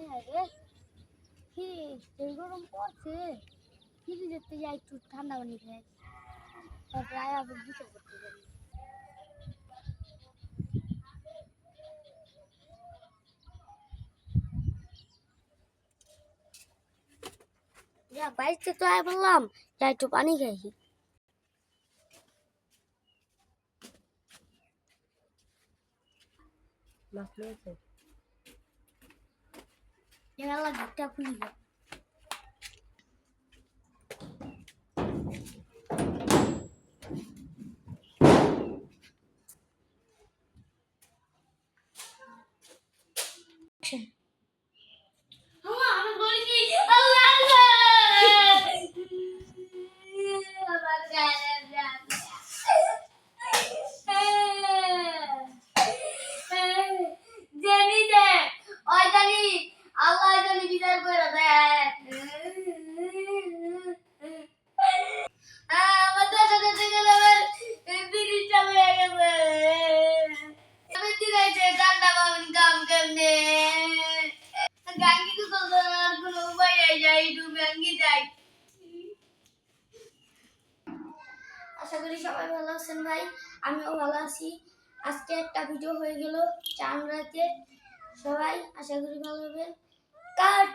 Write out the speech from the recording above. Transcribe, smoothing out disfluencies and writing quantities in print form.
হায় হায় রে, কি সেই গরম পড়ছে, ফ্রিজের থেকে একটু ঠান্ডা পানি খাই, তারপরে আবার গোসল করতে পারি। যা বাড়িতে তো আয় বললাম, যা একটু পানি খাই। মাছ নিয়েছে এরা গিটটা খুলি গেল। আশা করি সবাই ভালো আছেন ভাই, আমিও ভালো আছি। আজকে একটা ভিডিও হয়ে গেল চান রাতে, সবাই আশা করি ভালো হবে। কাট।